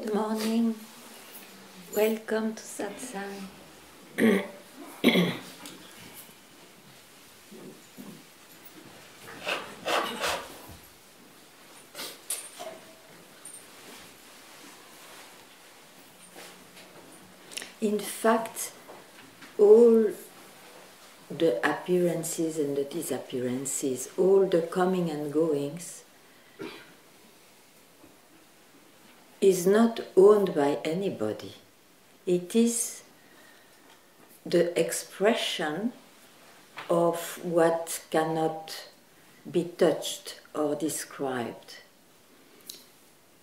Good morning. Welcome to Satsang. In fact, all the appearances and the disappearances, all the coming and goings, is not owned by anybody. It is the expression of what cannot be touched or described.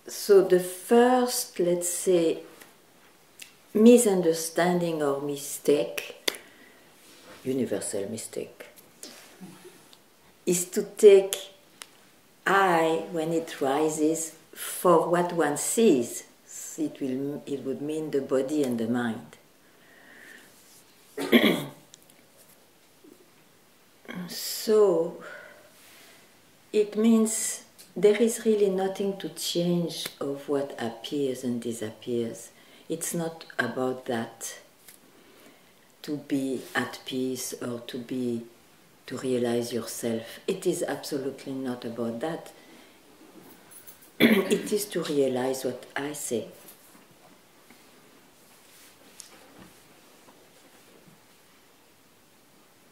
So the first, let's say, misunderstanding or mistake, universal mistake, is to take I, when it rises, for what one sees. It would mean the body and the mind. So it means there is really nothing to change of what appears and disappears. It's not about that, to be at peace or to realize yourself. It is absolutely not about that. It is to realize what I say.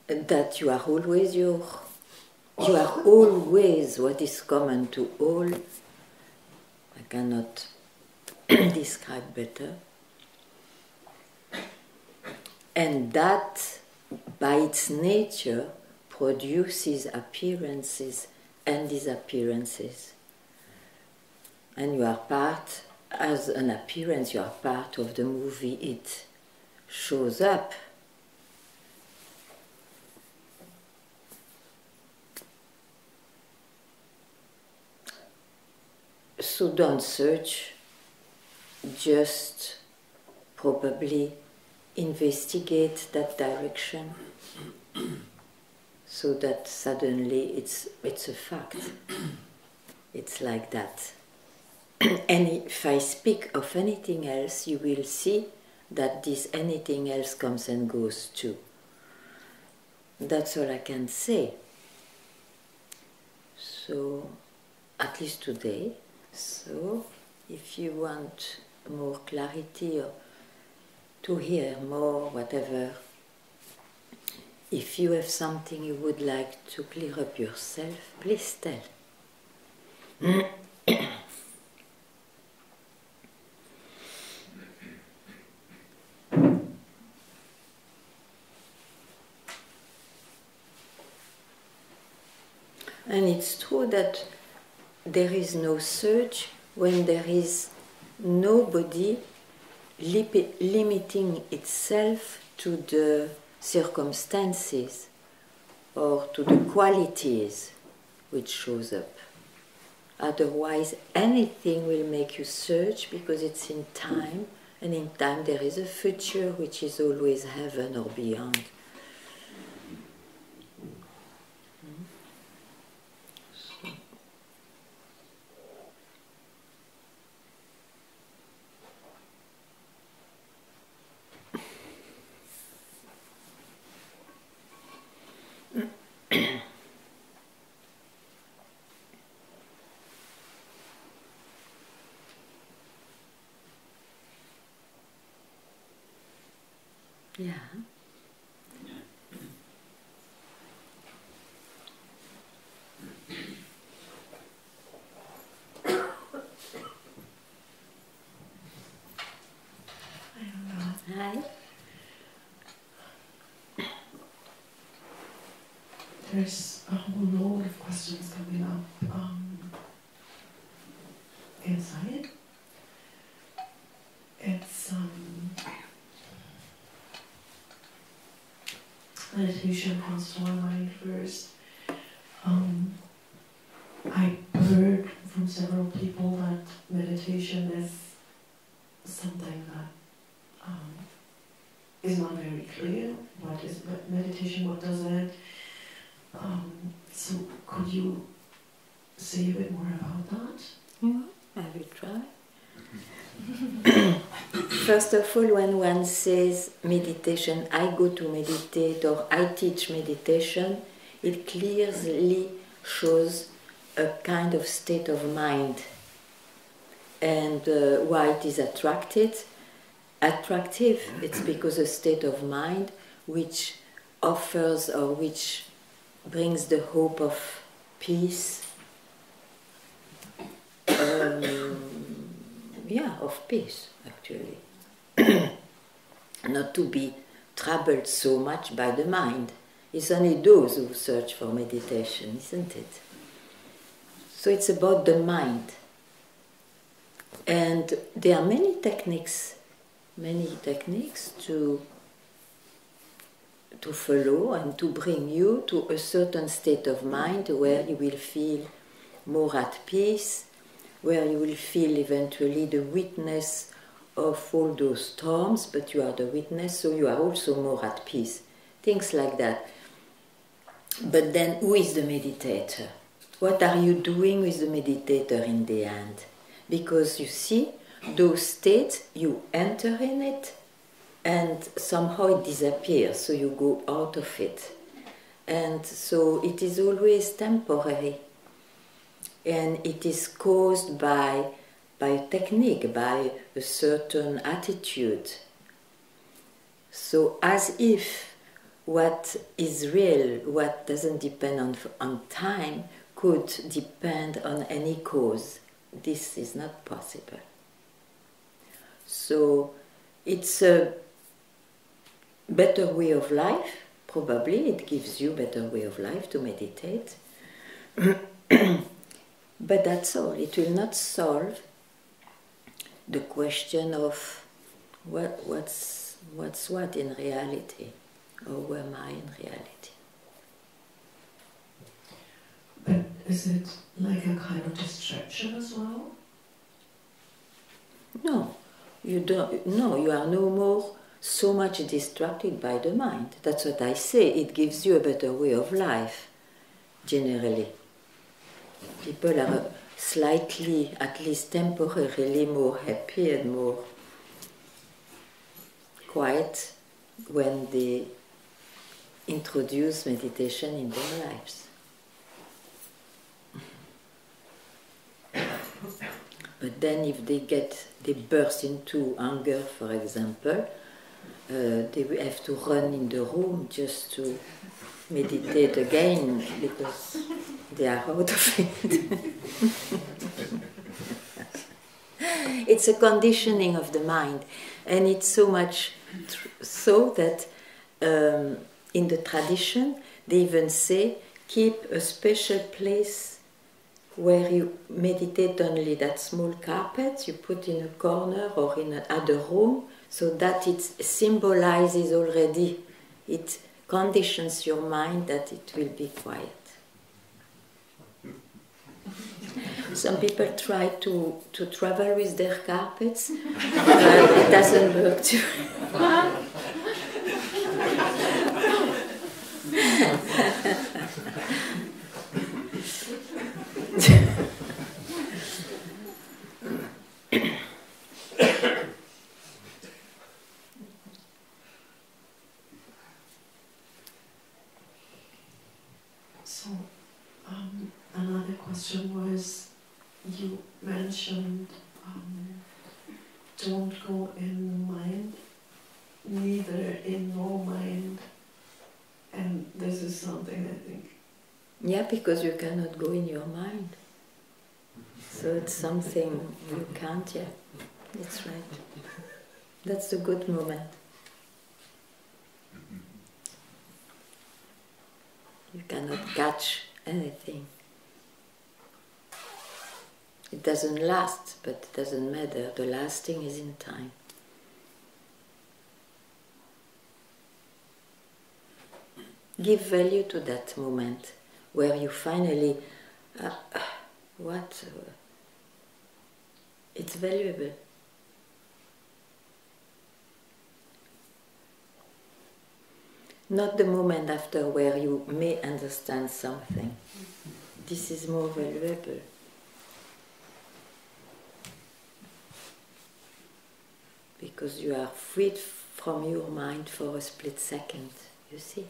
That you are always what is common to all. I cannot describe better. And that, by its nature, produces appearances and disappearances. And you are part, as an appearance, you are part of the movie it shows up. So don't search, just probably investigate that direction so that suddenly it's a fact. It's like that. And if I speak of anything else, you will see that this anything else comes and goes too. That's all I can say. So, at least today. So, if you want more clarity or to hear more, whatever, if you have something you would like to clear up yourself, please tell. And it's true that there is no search when there is nobody limiting itself to the circumstances or to the qualities which shows up. Otherwise, anything will make you search because it's in time, and in time there is a future which is always heaven or beyond. Yeah. Hi. There's a whole load of questions coming up inside. It's meditation comes to my mind first. I heard from several people that meditation is something that is not very clear. What is meditation? What does it? So could you say a bit more about that? Yeah, I will try. First of all, when one says meditation, I go to meditate or I teach meditation, it clearly shows a kind of state of mind. And why it is attractive, it's because a state of mind which offers or which brings the hope of peace, of peace actually. Not to be troubled so much by the mind. It's only those who search for meditation, isn't it? So it's about the mind. And there are many techniques to follow and to bring you to a certain state of mind where you will feel more at peace, where you will feel eventually the witness of all those storms, but you are the witness, so you are also more at peace. Things like that. But then, who is the meditator? What are you doing with the meditator in the end? Because you see, those states, you enter in it, and somehow it disappears, so you go out of it. And so it is always temporary. And it is caused by a technique, by a certain attitude. So as if what is real, what doesn't depend on time, could depend on any cause. This is not possible. So it's a better way of life, probably. It gives you a better way of life to meditate. But that's all. It will not solve the question of what's what in reality, or who am I in reality. But is it like a kind of distraction as well? No, you don't. No, you are no more so much distracted by the mind. That's what I say. It gives you a better way of life, generally. People are slightly, at least temporarily, more happy and more quiet when they introduce meditation in their lives. But then if they burst into anger, for example, they will have to run in the room just to meditate again because they are out of it. It's a conditioning of the mind, and it's so much so that in the tradition they even say keep a special place where you meditate only, that small carpet you put in a corner or in another room, so that it symbolizes already, it conditions your mind that it will be quiet. Some people try to travel with their carpets, but it doesn't work too. So, another question was, you mentioned don't go in mind, neither in no mind, and this is something I think. Yeah, because you cannot go in your mind. So it's something you can't, yeah. That's right. That's a good moment. You cannot catch anything. It doesn't last, but it doesn't matter. The lasting is in time. Give value to that moment where you finally, it's valuable. Not the moment after where you may understand something. This is more valuable. because you are freed from your mind for a split second, you see.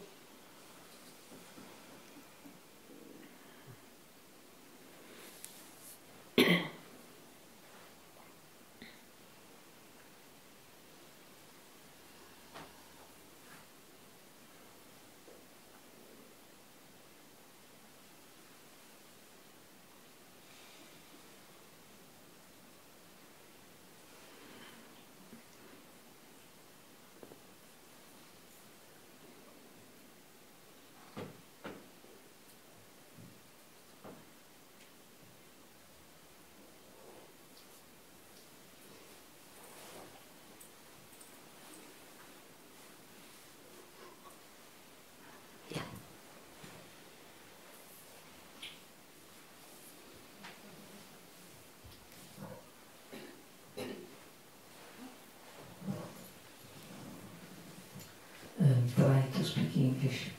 Try to speak English.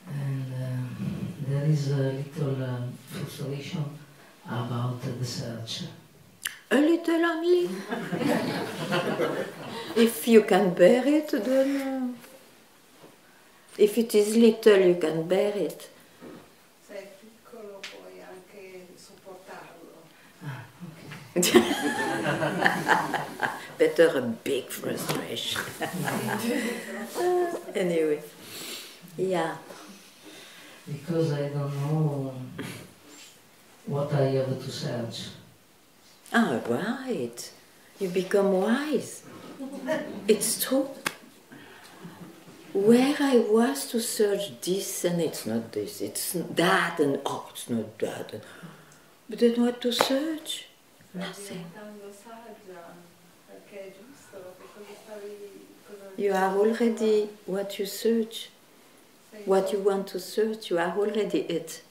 And there is a little frustration about the search. A little only? If you can bear it, then... if it is little, you can bear it. Se è piccolo puoi anche sopportarlo. Better a big frustration. Anyway, yeah. Because I don't know what I have to search. Ah, right. You become wise. It's true. Where I was to search this and it's not this, it's that and oh, it's not that. But then what to search? Nothing. You are already what you search. What you want to search, you are already it.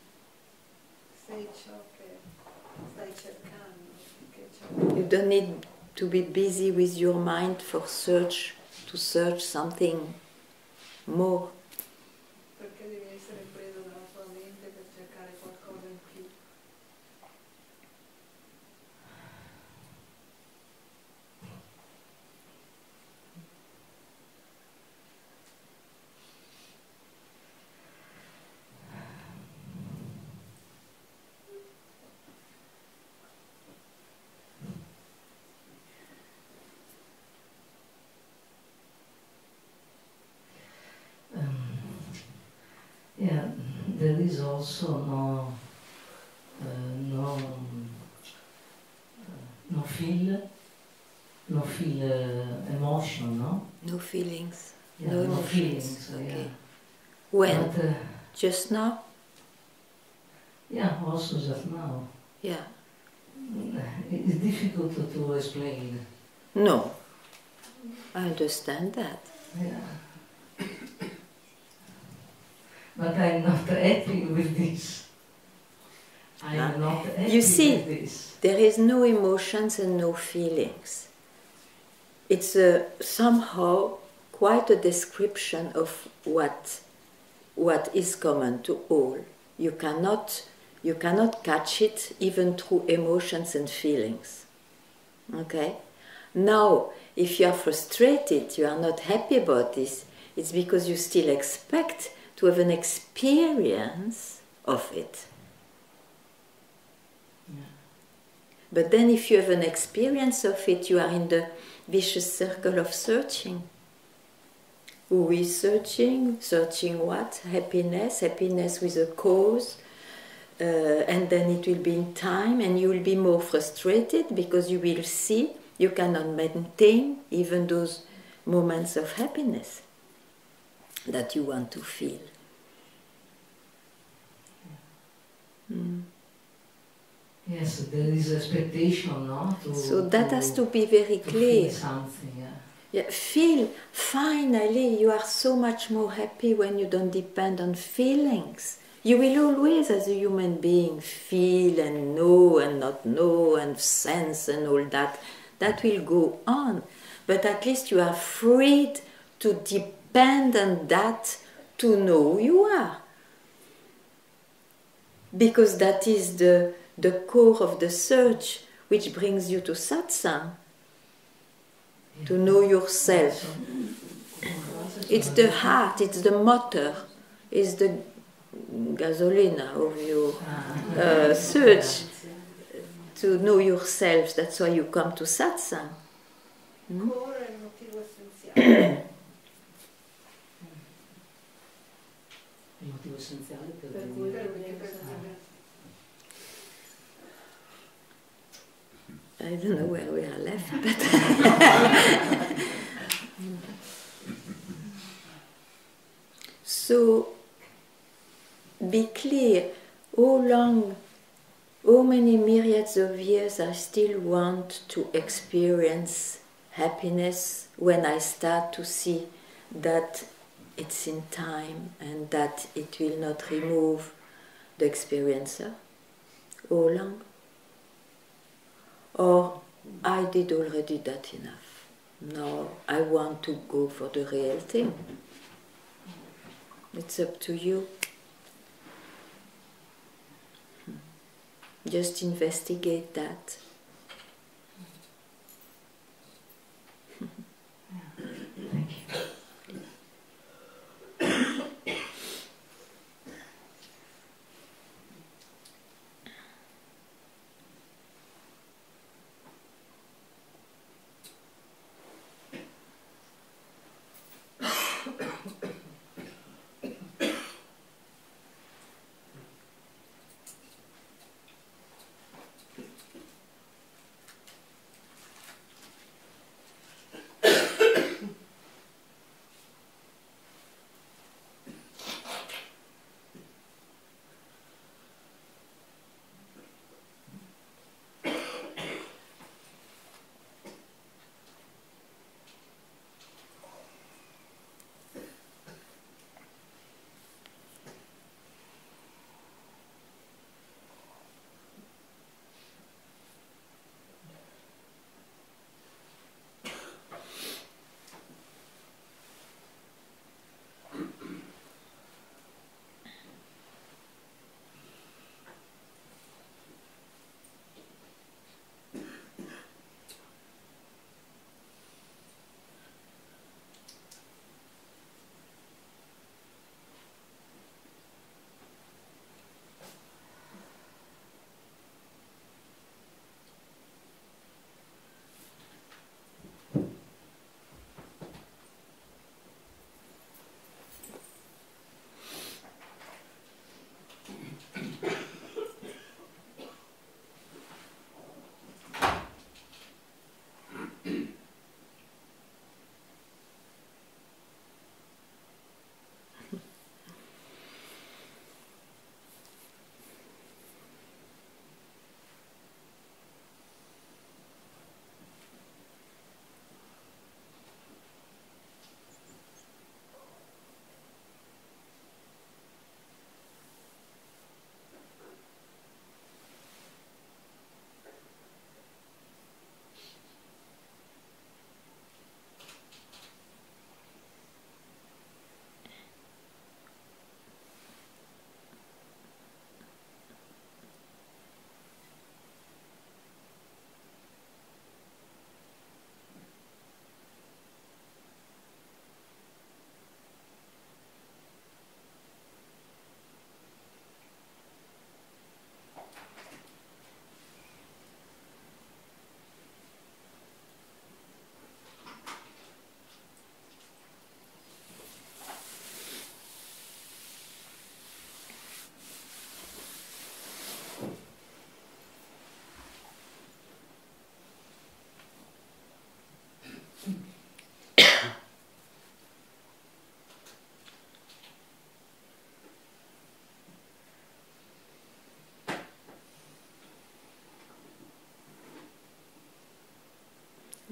You don't need to be busy with your mind for search, to search something more. Perché devi essere preso dalla tua mente per cercare qualcosa in più? Yeah, there is also no feel emotion, no? No feelings. Yeah, no no emotions. feelings. Okay. Yeah. When? But, Just now? yeah, also just now. Yeah. It's difficult to explain. No. I understand that. Yeah. But I'm not happy with this. I'm not happy You see, with this. there is no emotions and no feelings. It's somehow quite a description of what is common to all. You cannot catch it even through emotions and feelings. Okay? Now, if you are frustrated, you are not happy about this, it's because you still expect to have an experience of it. Yeah. But then if you have an experience of it, you are in the vicious circle of searching. Who is searching? Searching what? Happiness. Happiness with a cause. And then it will be in time and you will be more frustrated because you will see you cannot maintain even those moments of happiness that you want to feel. Mm. Yes, there is expectation, no? So that has to be very clear. Feel something, yeah. Yeah, feel, finally, you are so much more happy when you don't depend on feelings. You will always, as a human being, feel and know and not know and sense and all that. That will go on. But at least you are freed to depend on that to know who you are. Because that is the core of the search which brings you to satsang. to know yourself. It's the heart, it's the motor, it's the gasolina of your search to know yourself. That's why you come to satsang. Core è il motivo essenziale. Il motivo essenziale per Per cui I don't know where we are left, but so be clear. How many myriads of years I still want to experience happiness when I start to see that it's in time and that it will not remove the experiencer? How long? Or I did already that enough. Now I want to go for the real thing. It's up to you. Just investigate that. Thank you.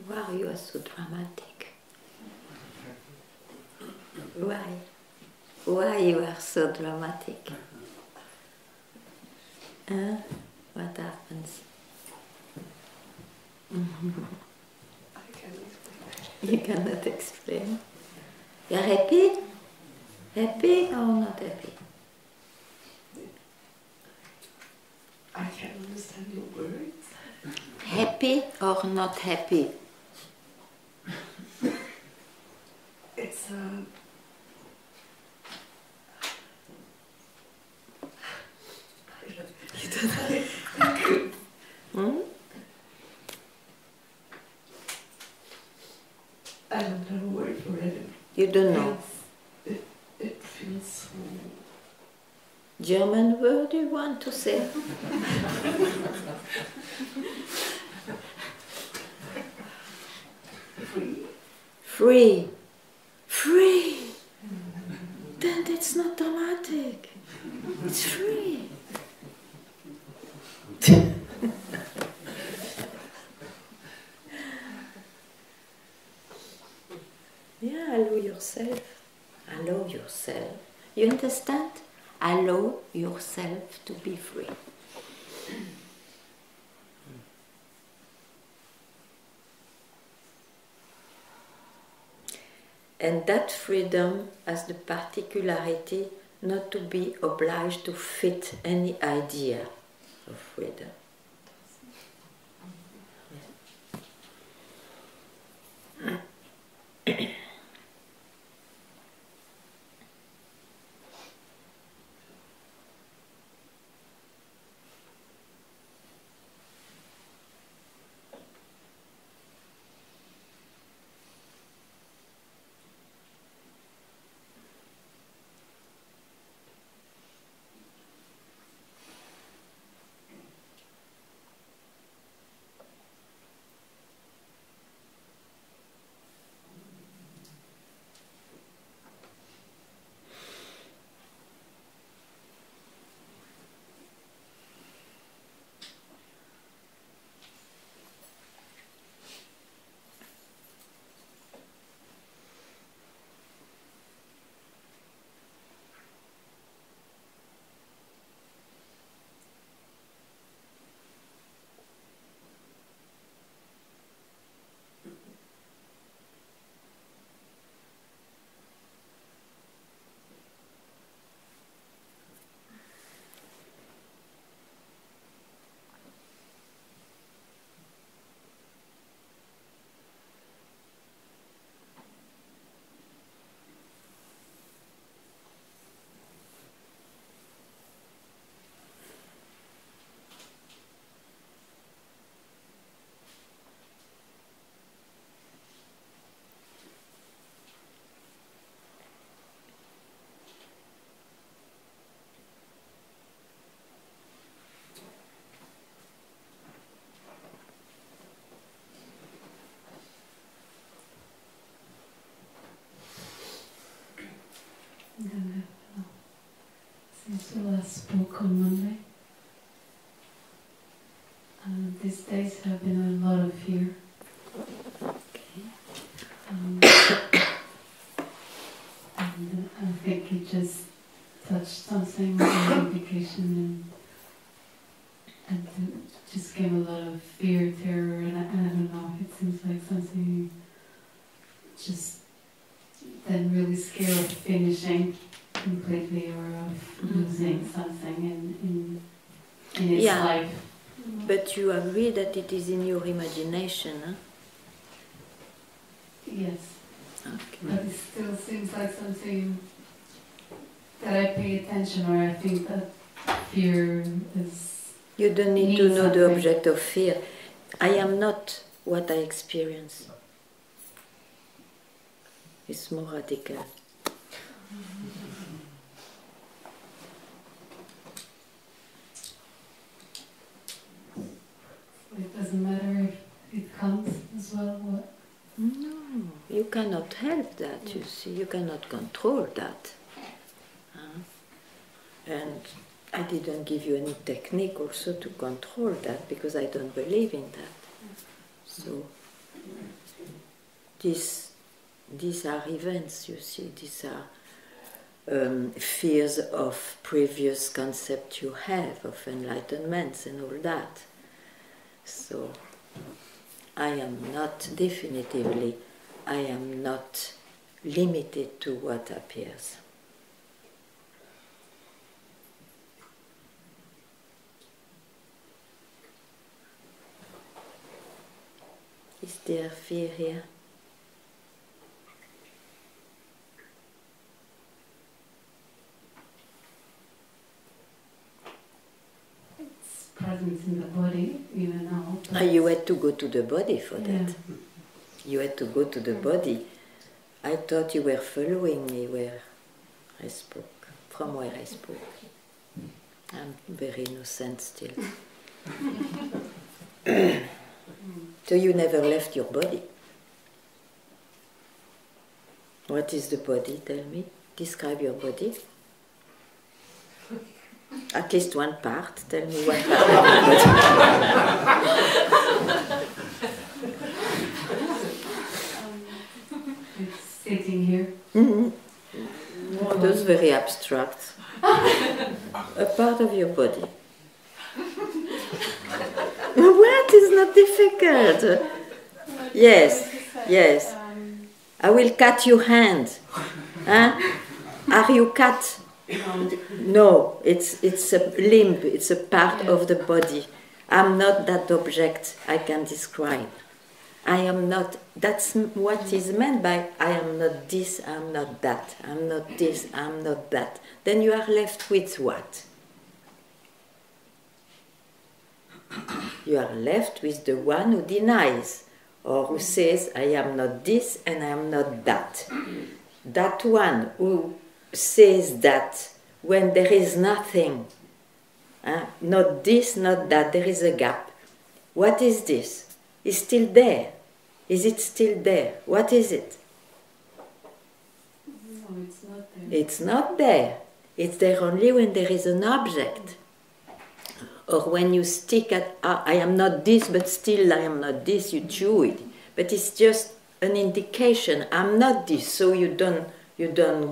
Wow, you are so dramatic. Why? Why you are so dramatic? What happens? I can explain. You cannot explain. You're happy? Happy or not happy? I can't understand your words. Happy or not happy? it's Hmm? I don't have a word for it. You don't know. It feels so German word you want to say? free. Free. Free. Then it's not dramatic. It's free. Yeah, allow yourself. Allow yourself. You understand? Allow yourself to be free. And that freedom has the particularity not to be obliged to fit any idea of freedom. Since we last spoke on Monday, these days have been a lot of fear. And I think you just touched something with the education and just gave a lot of fear, terror, and I don't know, it seems like something just then really scared of finishing completely or of losing something in its life. But you agree that it is in your imagination, huh? Yes. Okay. But it still seems like something that I pay attention, or I think that fear is... You don't need to know the object of fear. I am not what I experience. It's more radical. It doesn't matter if it comes as well. What? No, you cannot help that, you see. You cannot control that. And I didn't give you any technique also to control that because I don't believe in that. So these are events, you see. These are fears of previous concept you have of enlightenment and all that. So I am not, definitively, I am not limited to what appears. Is there fear here? You had to go to the body for that. Yeah. You had to go to the body. I thought you were following me where I spoke, from where I spoke. I'm very innocent still. So you never left your body. What is the body? Tell me. Describe your body. At least one part. Tell me one part of your body. It's sitting here. Mm-hmm. No, those very abstract. A part of your body. What is not difficult? Yes, yes. I will cut your hand. Huh? Are you cut? No, it's a limb, it's a part of the body. I'm not that object I can describe. I am not, that's what is meant by I am not this, I'm not that, I'm not this, I'm not that. Then you are left with what? You are left with the one who denies, or who says, I am not this and I am not that. That one who says that when there is nothing, not this, not that, there is a gap. What is this? It's still there. Is it still there? What is it? No, it's not there. It's not there. It's there only when there is an object. Or when you stick at, I am not this, but still I am not this, you chew it. But it's just an indication, I'm not this, so you don't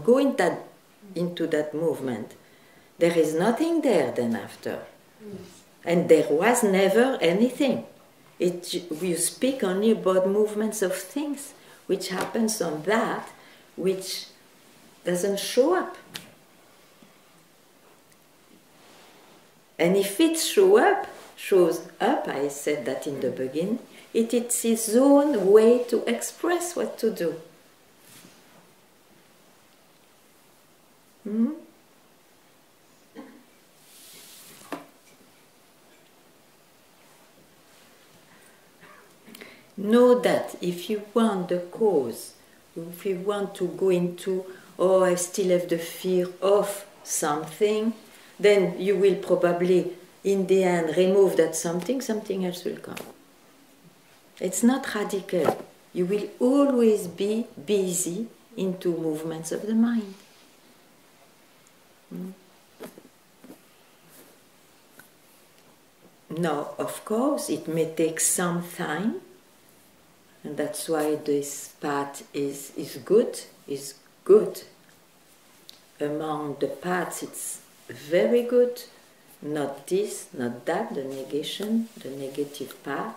go into that movement. There is nothing there then after. And there was never anything. You speak only about movements of things, which happens on that, which doesn't show up. And if it shows up, I said that in the beginning, it's its own way to express what to do. Hmm? Know that if you want the cause, if you want to go into, oh, I still have the fear of something, then you will probably, in the end, remove that something else will come. It's not radical. You will always be busy into movements of the mind. Now, of course, it may take some time, and that's why this path is good. Among the paths, it's very good. Not this, not that, the negation, the negative path.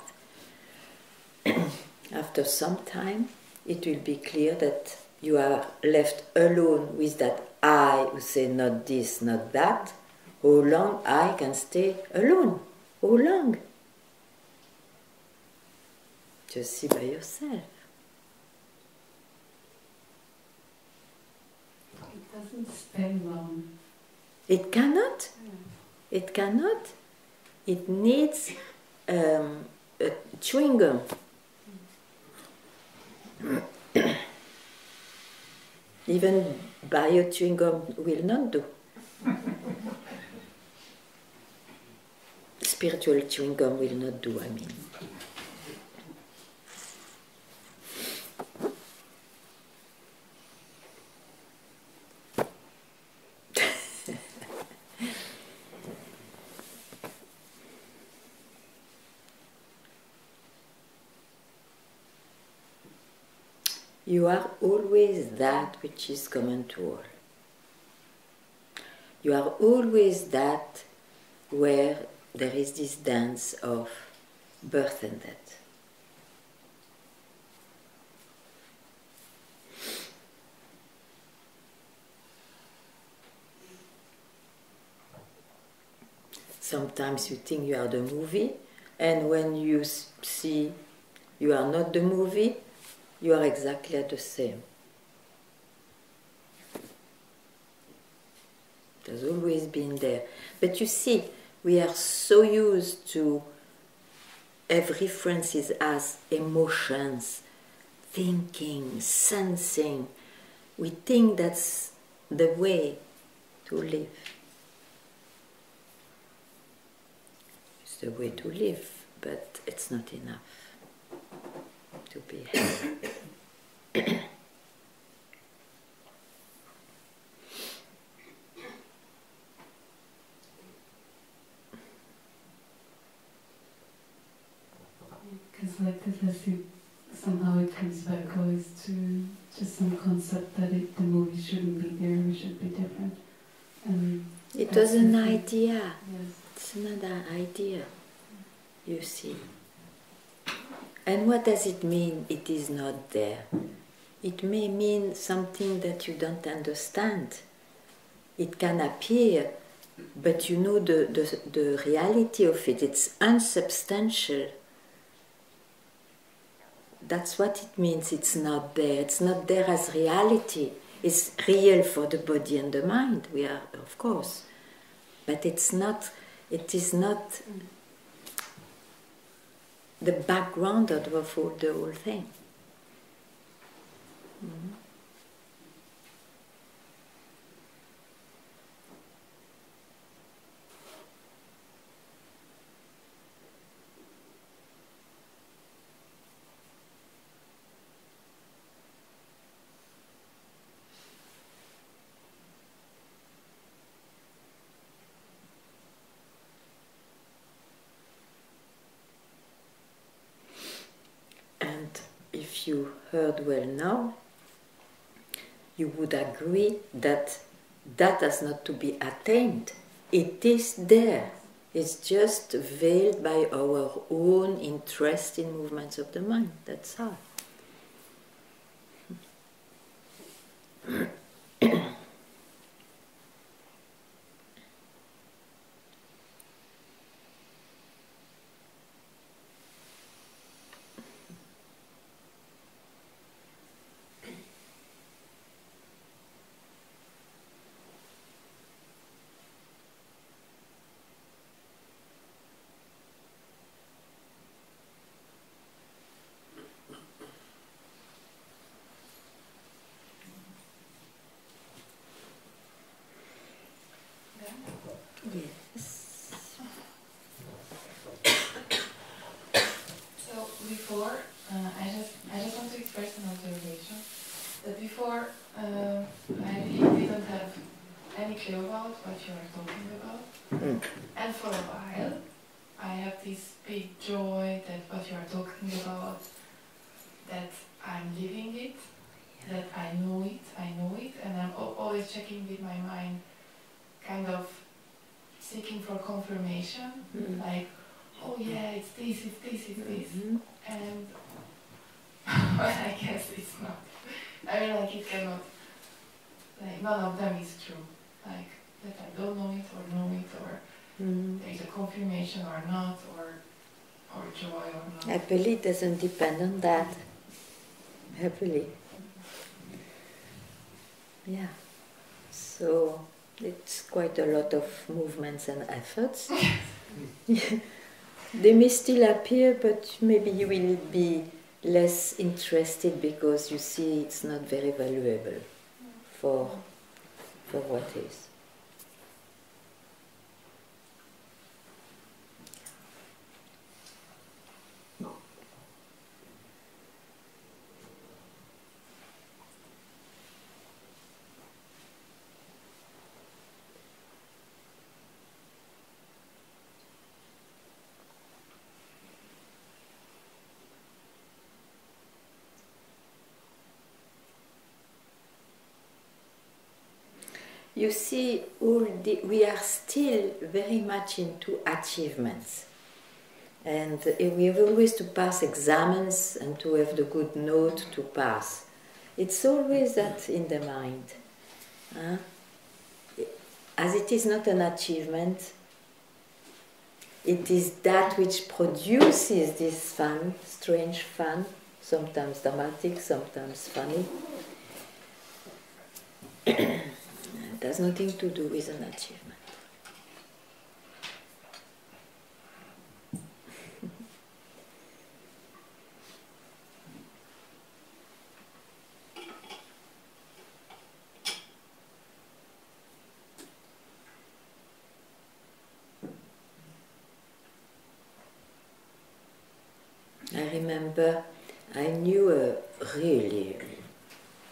After some time, it will be clear that you are left alone with that I who say not this, not that. How long I can stay alone? How long? Just see by yourself. It doesn't stay long. It cannot. It cannot. It needs a chewing gum. Even bio chewing gum will not do. Spiritual chewing gum will not do, I mean. You are always that which is common to all. You are always that where there is this dance of birth and death. Sometimes you think you are the movie, and when you see you are not the movie, you are exactly the same. It has always been there. But you see, we are so used to have references as emotions, thinking, sensing. We think that's the way to live. It's the way to live, but it's not enough to be happy. Because like this, I see somehow it comes back always to just some concept that the movie shouldn't be there, we should be different. And it was an idea. Yes. It's another idea, you see. And what does it mean, it is not there? It may mean something that you don't understand. It can appear, but you know the reality of it. It's unsubstantial. That's what it means, it's not there. It's not there as reality. It's real for the body and the mind, we are, of course. But it is not the background of the whole thing. Mm-hmm. If you heard well now, you would agree that that is not to be attained. It is there. It's just veiled by our own interest in movements of the mind. That's all. Yes. So before, I just want to express an observation that before I really didn't have any clue about what you are talking about, and for a while I have this big joy that what you are talking about, that I'm living it, that I know it, and I'm always checking with my mind, kind of seeking for confirmation, like, oh yeah, it's this, and but I guess it's not. I mean, like, it cannot, like, none of them is true, like, that I don't know it, or there's a confirmation or not, or joy or not. Happily doesn't depend on that. Happily. Yeah. So it's quite a lot of movements and efforts. They may still appear, but maybe you will be less interested because you see it's not very valuable for what is. You see, we are still very much into achievements. And we have always to pass exams and to have the good note to pass. It's always that in the mind. As it is not an achievement, it is that which produces this fun, strange fun, sometimes dramatic, sometimes funny. It has nothing to do with an achievement. I remember I knew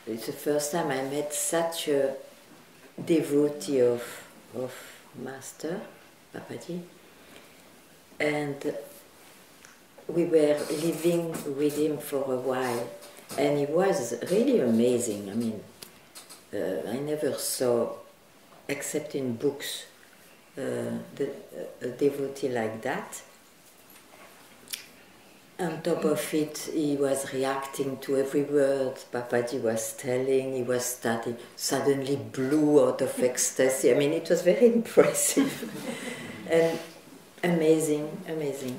it's the first time I met such a devotee of Master Papaji, and we were living with him for a while, and he was really amazing. I mean, I never saw, except in books, a devotee like that. On top of it, he was reacting to every word Papaji was telling. He was starting, suddenly blew out of ecstasy. I mean, it was very impressive and amazing, amazing.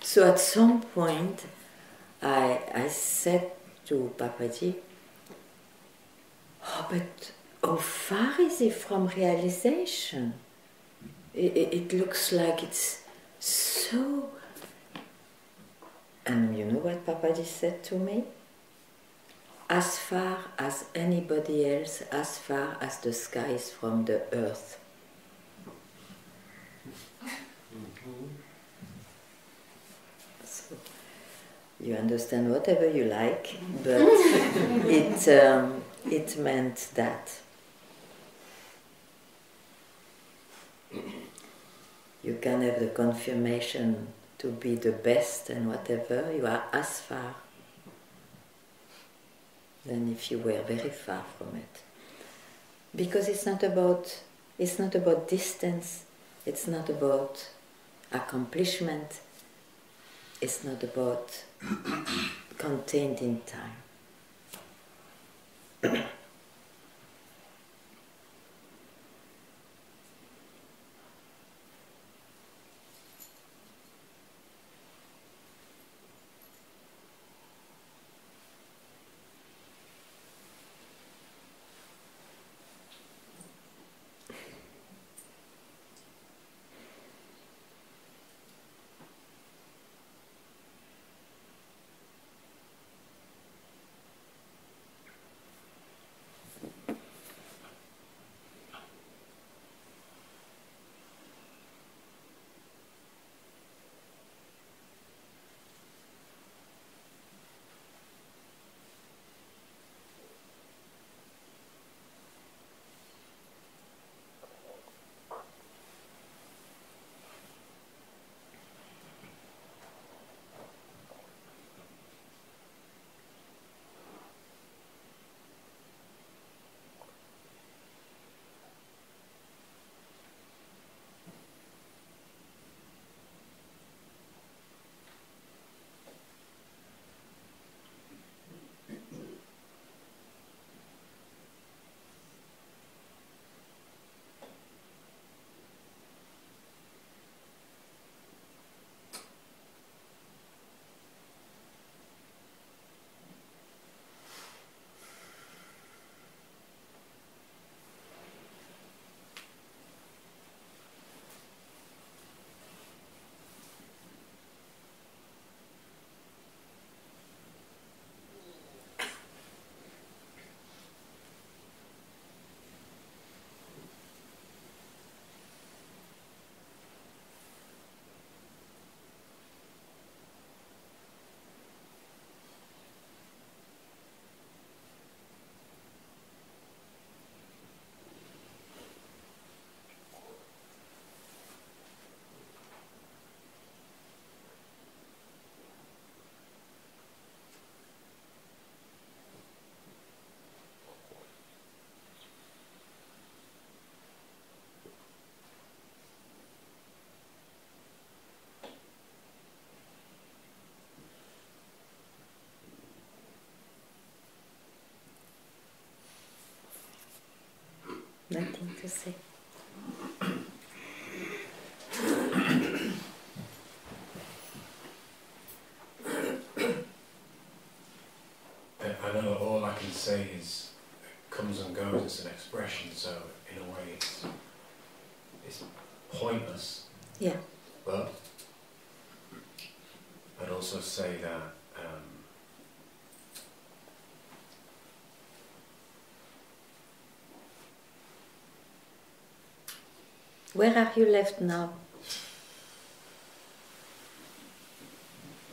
So at some point, I said to Papaji, "Oh, but how far is he from realization? It looks like it's so..." And you know what Papaji said to me? "As far as anybody else, as far as the sky is from the earth." So, you understand whatever you like, but it meant that you can have the confirmation to be the best and whatever, you are as far than if you were very far from it. Because it's not about distance, it's not about accomplishment, it's not about contained in time. Nothing to say. I know all I can say is it comes and goes, it's an expression, so in a way it's pointless. Yeah. But I'd also say that where are you left now?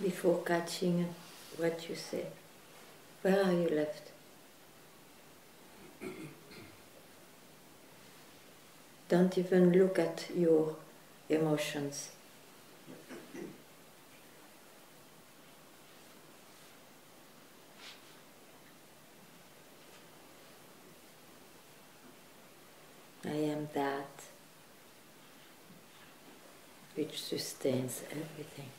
before catching what you say. Where are you left? Don't even look at your emotions. I am that which sustains everything.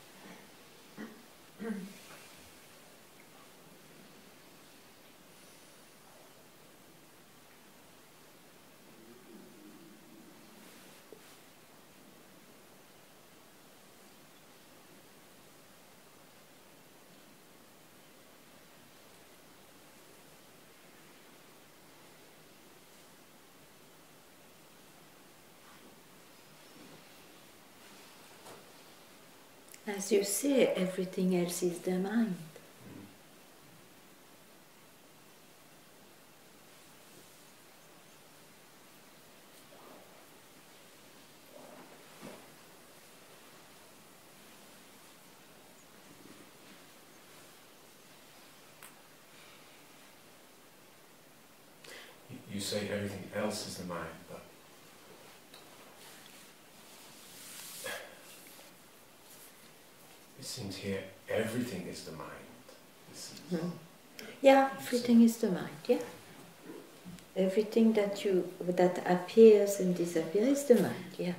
As you say, everything else is the mind. You say everything else is the mind, but it seems here everything is the mind. This is Yeah, everything is the mind, yeah. Everything that appears and disappears is the mind, yeah.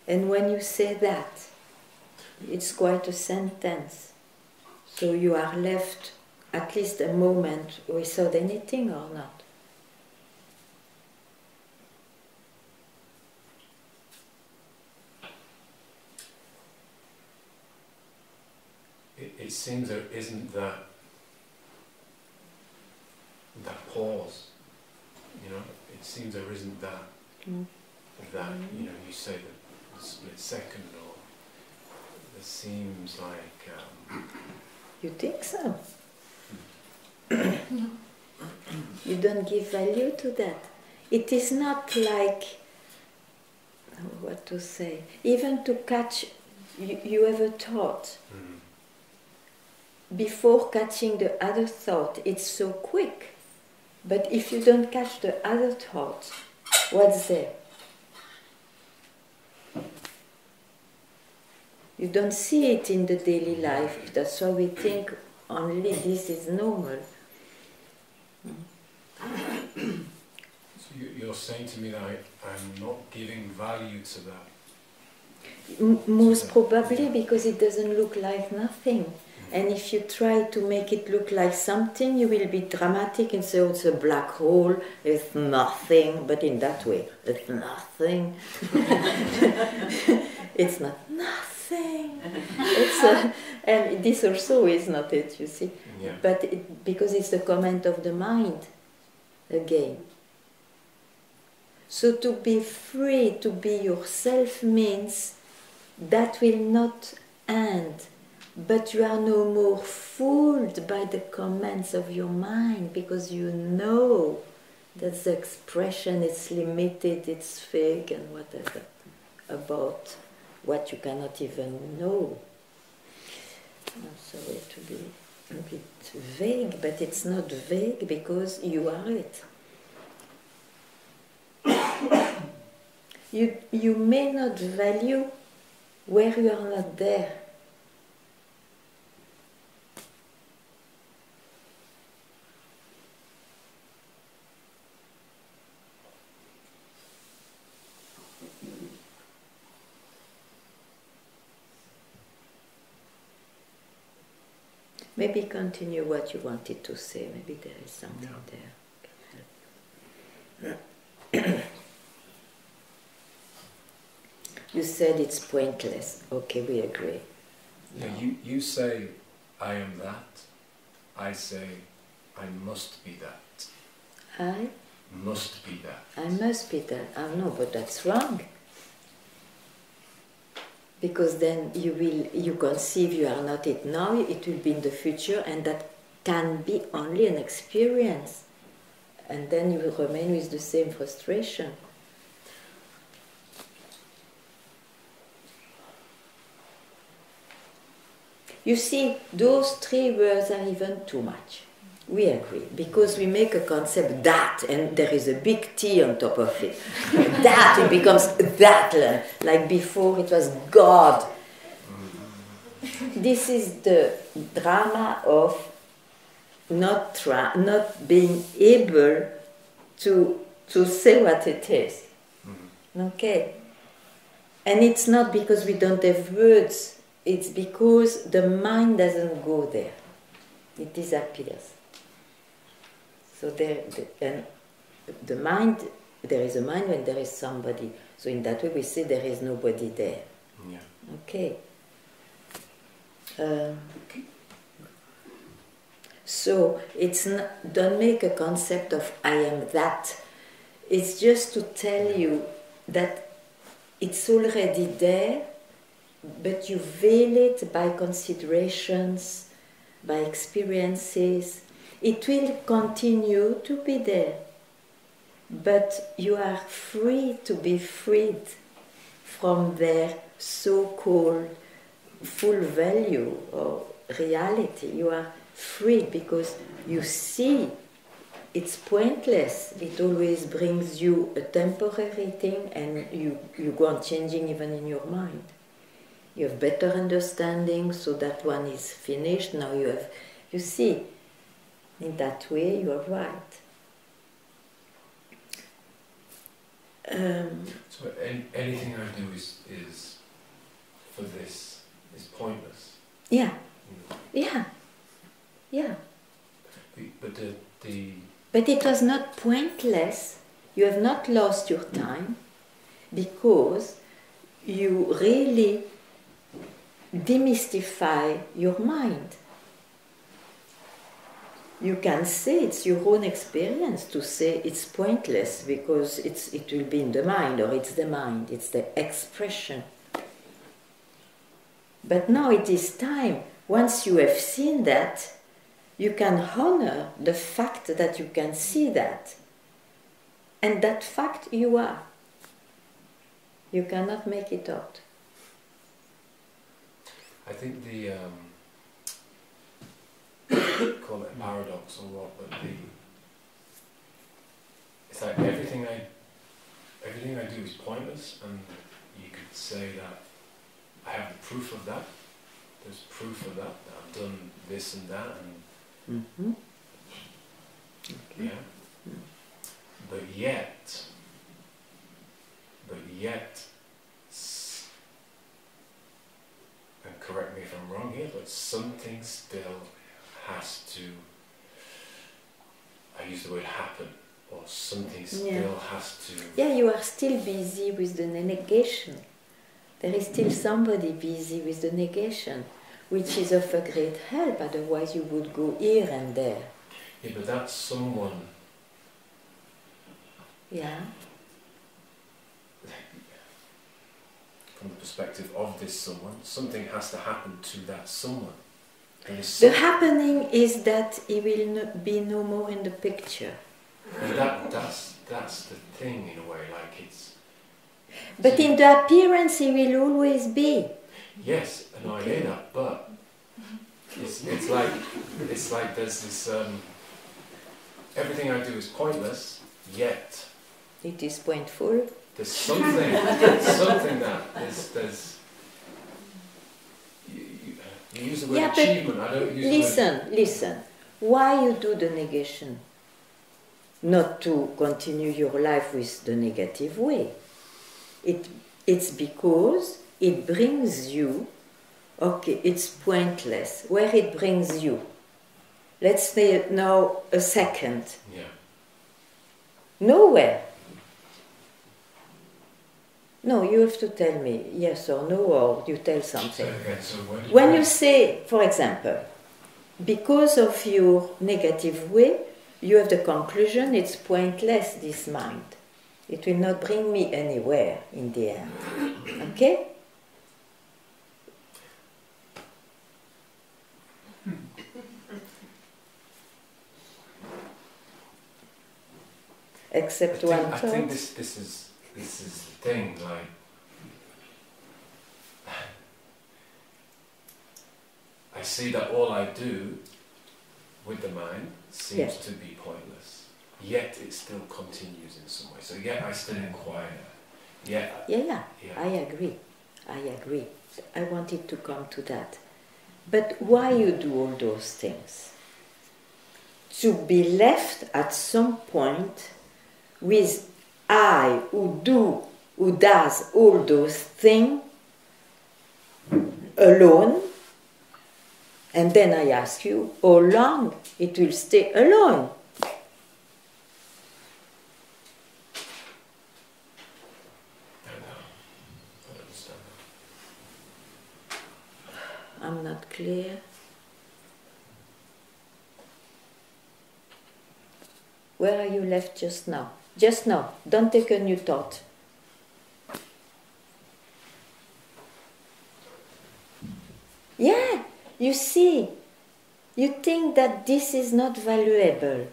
And when you say that, it's quite a sentence. So you are left at least a moment without anything or not. It seems there isn't that pause, you know. It seems there isn't that you know. You say the split second, or it seems like. You think so? You don't give value to that. It is not like, what to say, even to catch, you have a thought. Before catching the other thought, it's so quick. But if you don't catch the other thought, what's there? You don't see it in the daily life. That's why we think only this is normal. So you're saying to me that I'm not giving value to that? Most probably because it doesn't look like nothing. And if you try to make it look like something, you will be dramatic and say, oh, it's a black hole, it's nothing, but in that way, it's nothing. It's not nothing. And this also is not it, you see. Yeah. But because it's the comment of the mind, again. So to be free, to be yourself means that will not end. But you are no more fooled by the comments of your mind because you know that the expression is limited, it's fake and whatever about what you cannot even know. I'm sorry to be a bit vague, but it's not vague because you are it. You may not value where you are not there. Maybe continue what you wanted to say. Maybe there is something there. You said it's pointless. Okay, we agree. Yeah, you say, I am that. I say, I must be that. I Must be that. I must be that. I know, but that's wrong. Because then you conceive you are not it now, it will be in the future, and that can be only an experience. And then you will remain with the same frustration. You see, those three words are even too much. We agree, because we make a concept that, and there is a big T on top of it. That, it becomes that, like before it was God. This is the drama of not being able to say what it is. Okay? And it's not because we don't have words, it's because the mind doesn't go there. It disappears. So the mind, there is a mind when there is somebody. So in that way we say there is nobody there. Yeah. Okay. So it's not, don't make a concept of I am that. It's just to tell you that it's already there, but you veil it by considerations, by experiences. It will continue to be there, but you are free to be freed from their so-called full value or reality. You are free because you see it's pointless. It always brings you a temporary thing, and you go on changing even in your mind. You have better understanding, so that one is finished. Now you see, in that way you are right. So anything I do is for this is pointless. Yeah, yeah, yeah. But it was not pointless. You have not lost your time, because you really demystify your mind. You can say it's your own experience to say it's pointless because it will be in the mind, or it's the mind, it's the expression. But now it is time, once you have seen that, you can honor the fact that you can see that. And that fact you are. You cannot make it out. I think the call it paradox or what, but it's like everything I do is pointless, and you could say that I have the proof of that. There's proof of that I've done this and that, and Okay. yeah. But yet, and correct me if I'm wrong here, but something still has to, I use the word happen, or something still has to... Yeah, you are still busy with the negation. There is still somebody busy with the negation, which is of a great help, otherwise you would go here and there. Yeah, but that's someone... Yeah. From the perspective of this someone, something has to happen to that someone. The happening is that he will be no more in the picture. That's the thing in a way, like it's... But in the appearance he will always be. Yes, and I hear that, but it's like there's this... everything I do is pointless, yet... It is pointful. There's something that there's you use the word achievement, I don't use the word... Listen. Why you do the negation? Not to continue your life with the negative way. It's because it brings you, okay, it's pointless. Where it brings you? Let's say now a second. Yeah. Nowhere. No, you have to tell me yes or no, or you tell something. So when you say, for example, because of your negative way, you have the conclusion it's pointless, this mind. It will not bring me anywhere in the end. Okay? Except one thought. I think this is the thing, like I see that all I do with the mind seems Yeah. to be pointless. Yet it still continues in some way. So yet I still inquire. Yet, Yeah, yeah. I agree. I agree. I wanted to come to that. But why you do all those things? To be left at some point with I who does all those things alone, and then I ask you how long it will stay alone. I don't understand that. I'm not clear. Where are you left just now? Just now. Don't take a new thought. Yeah, you see, you think that this is not valuable.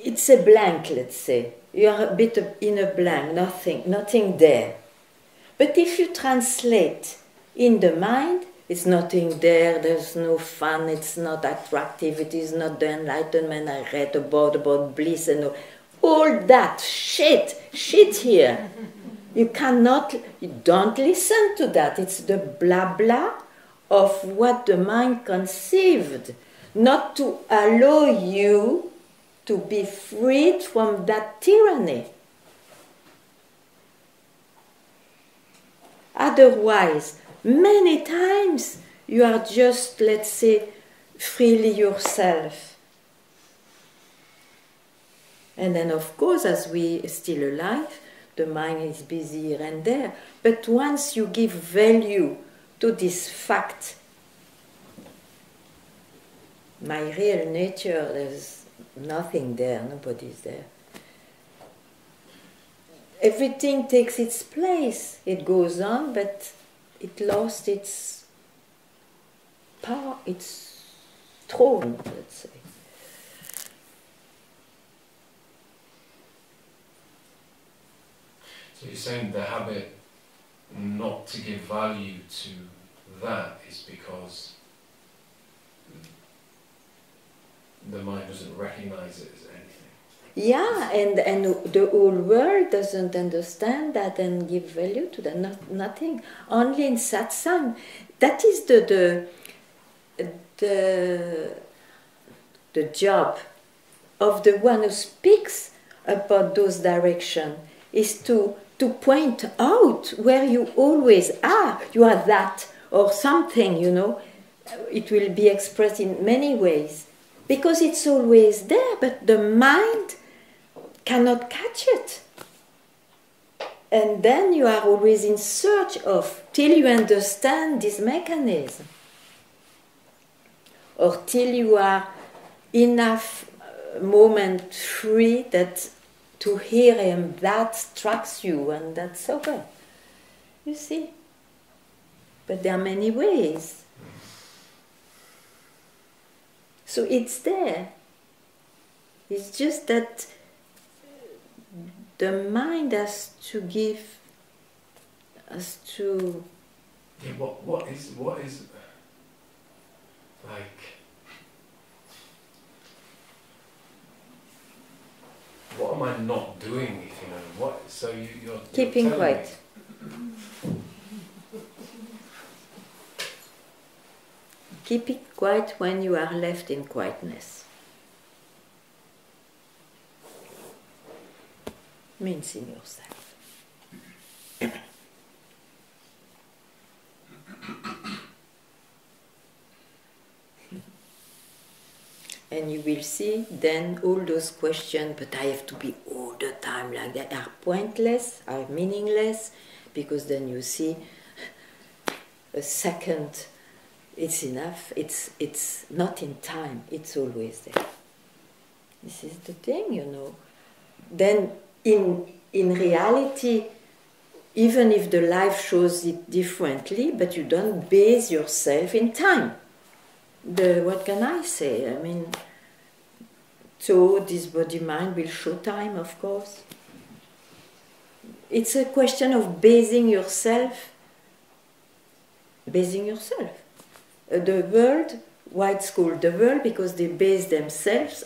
It's a blank, let's say. You are a bit in a blank, nothing there. But if you translate in the mind, it's nothing there, there's no fun, it's not attractive, it is not the enlightenment I read about bliss and all that shit here. You don't listen to that. It's the blah blah of what the mind conceived, not to allow you to be freed from that tyranny. Otherwise, many times you are just, let's say, freely yourself. And then, of course, as we are still alive, the mind is busy here and there. But once you give value to this fact, my real nature, there's nothing there, nobody's there. Everything takes its place. It goes on, but it lost its power, its throne, let's say. So you're saying the habit not to give value to that is because the mind doesn't recognize it as anything. Yeah, and the whole world doesn't understand that and give value to that. Nothing. Only in satsang. That is the job of the one who speaks about those directions, is to point out where you always are. You are that or something, you know. It will be expressed in many ways because it's always there, but the mind cannot catch it. And then you are always in search of, till you understand this mechanism, or till you are enough moment free that to hear him, that strikes you, and that's over. You see? But there are many ways. So it's there. It's just that the mind has to give, has to... Yeah, what is like, what am I not doing, if you know, what, so you're Keeping telling quiet. me. Keep it quiet when you are left in quietness. Means in yourself. And you will see then all those questions, but I have to be all the time like that, are pointless, are meaningless, because then you see a second, it's enough, it's not in time, it's always there. This is the thing, you know. Then in reality, even if the life shows it differently, but you don't base yourself in time. What can I say? I mean, so this body-mind will show time, of course. It's a question of basing yourself basing yourself. The world, why it's called the world, because they base themselves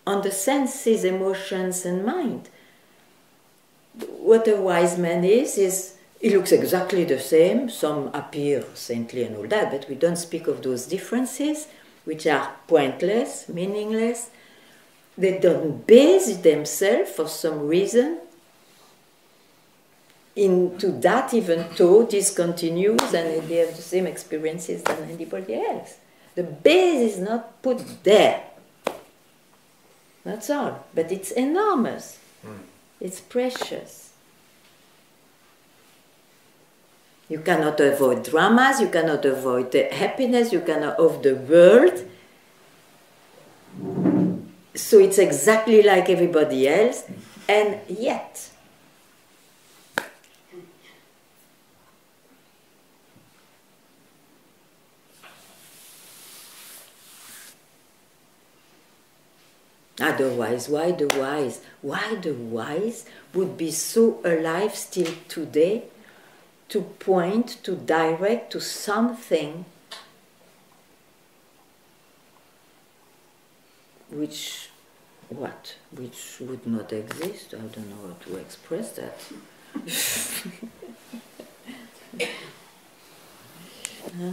on the senses, emotions, and mind. What a wise man is he looks exactly the same. Some appear saintly and all that, but we don't speak of those differences, which are pointless, meaningless. They don't base themselves for some reason into that, even though this continues and they have the same experiences than anybody else. The base is not put there. That's all. But it's enormous. It's precious. You cannot avoid dramas, you cannot avoid the happiness, you cannot avoid the world. So it's exactly like everybody else, and yet otherwise, why the wise? Why the wise would be so alive still today to point, to direct to something which would not exist? I don't know how to express that. Huh?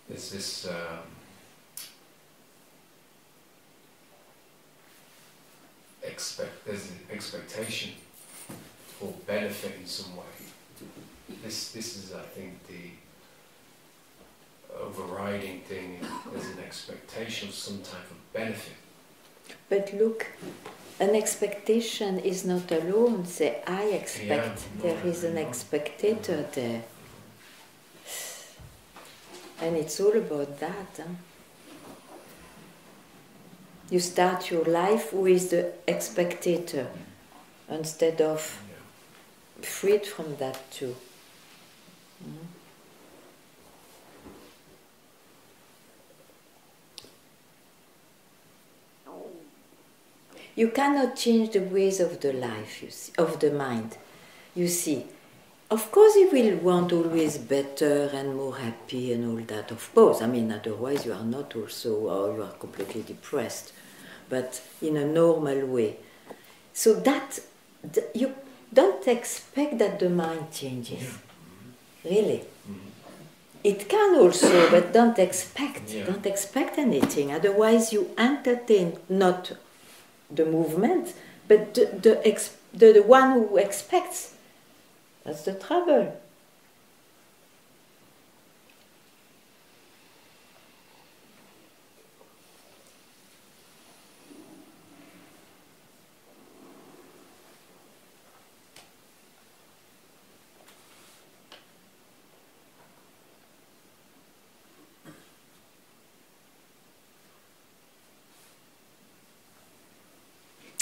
There's this there's an expectation for benefit in some way. This is, I think, the overriding thing. There's an expectation of some type of benefit. But look, an expectation is not alone. Say, I expect. There is an expectator there. And it's all about that. Huh? You start your life with the expectator instead of freed from that too. You cannot change the ways of the life, you see, of the mind. You see, of course you will want always better and more happy and all that, of course. I mean, otherwise you are not also, or you are completely depressed, but in a normal way. So that, you don't expect that the mind changes, really. It can also, but don't expect anything. Otherwise you entertain not the movement, but the one who expects. That's the trouble.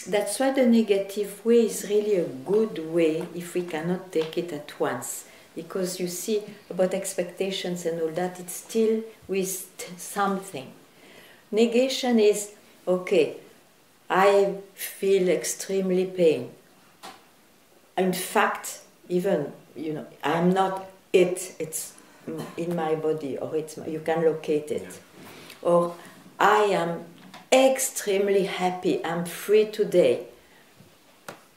That's why the negative way is really a good way if we cannot take it at once. Because you see, about expectations and all that, it's still with something. Negation is, okay, I feel extremely pain. In fact, even, I'm not it, it's in my body, or you can locate it. Or I am extremely happy, I'm free today.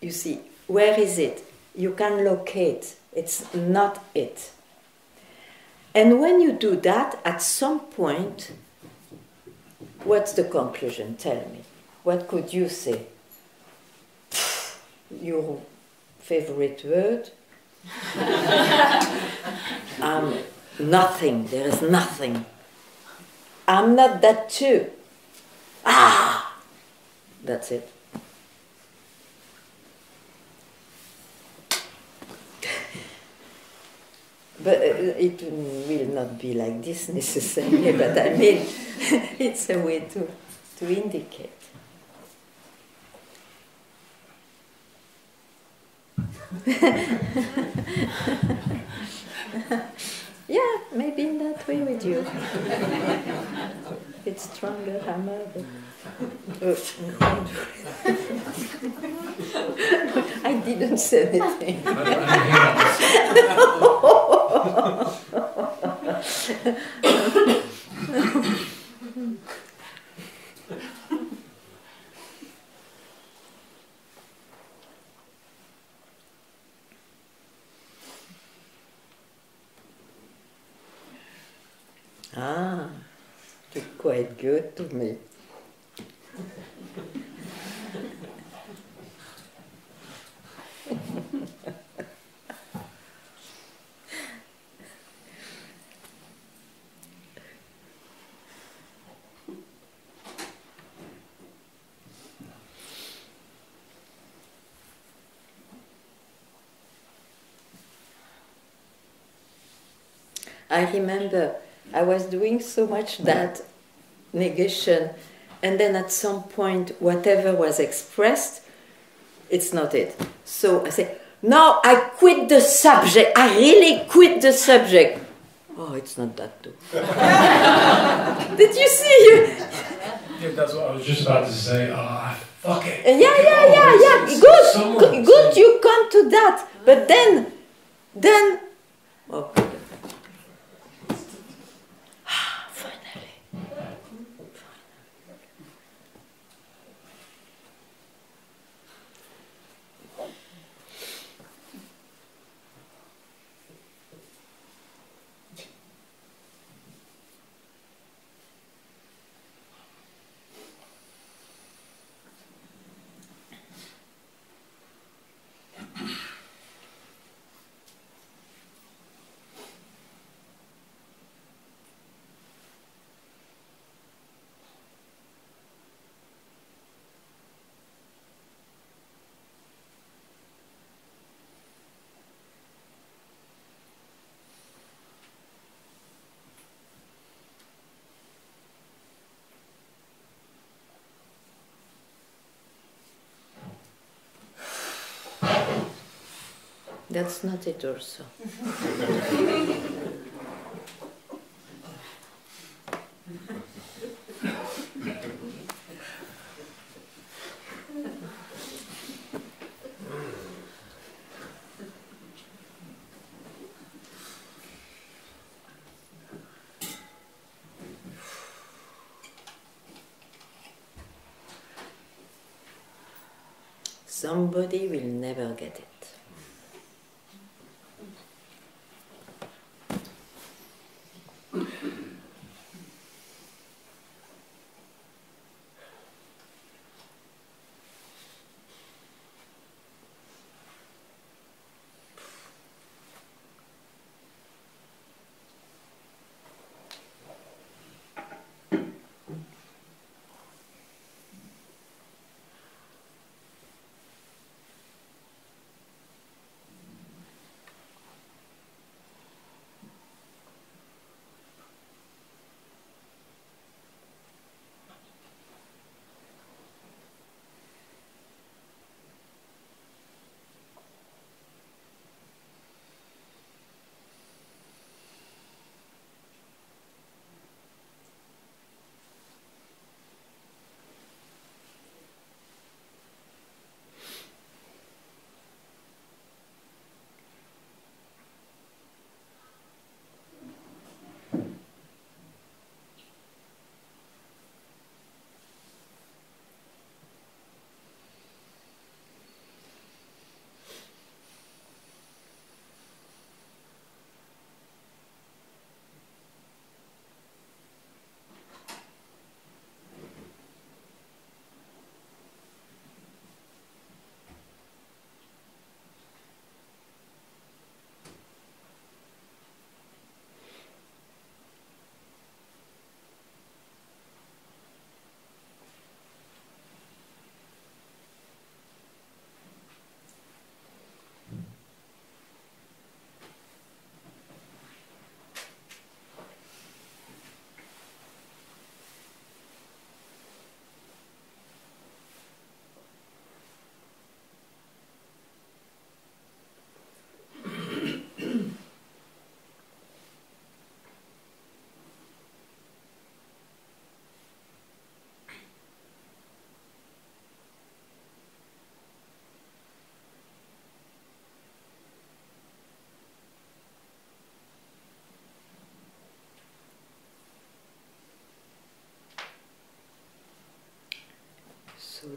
You see, where is it? You can locate, it's not it. And when you do that, at some point, what's the conclusion? Tell me. What could you say? Your favorite word? Nothing. There is nothing. I'm not that too. Ah! That's it. But it will not be like this necessarily, but I mean, it's a way to indicate. Yeah, maybe in that way with you. It's stronger hammer. I didn't say anything. Ah, you're quite good to me. I remember I was doing so much that negation, and then at some point, whatever was expressed, it's not it. So I say, no, I quit the subject. I really quit the subject. Oh, it's not that too. Did you see? Yeah, that's what I was just about to say. Fuck it. Yeah. Good. You come to that, but then, oh. That's not it also. Somebody will never get it.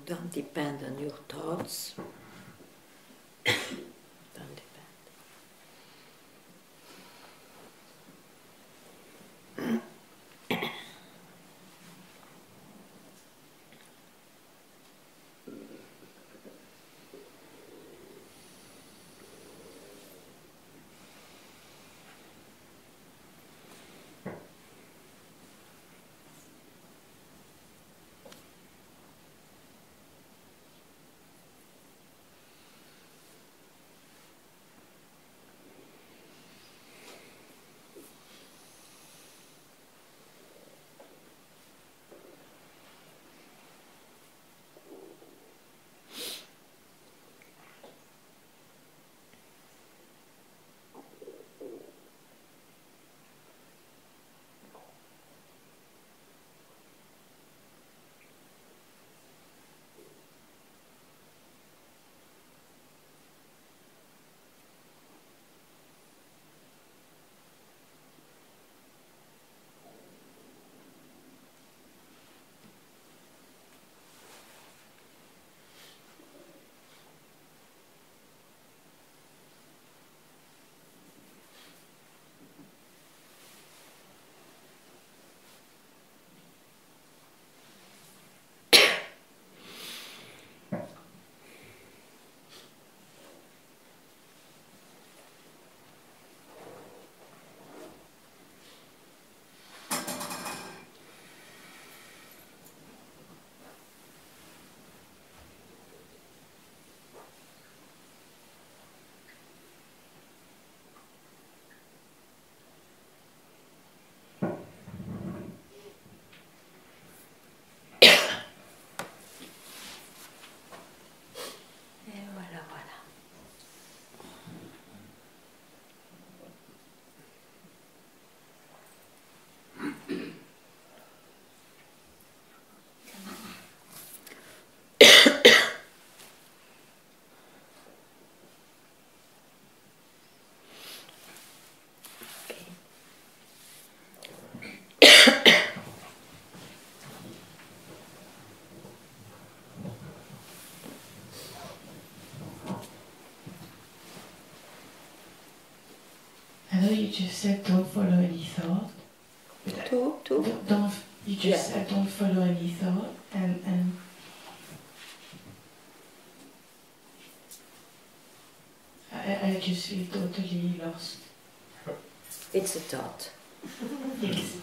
don't depend on your thoughts. Don't depend. I know you just said don't follow any thought. Don't you just said don't follow any thought and I just feel totally lost. It's a thought. Yes.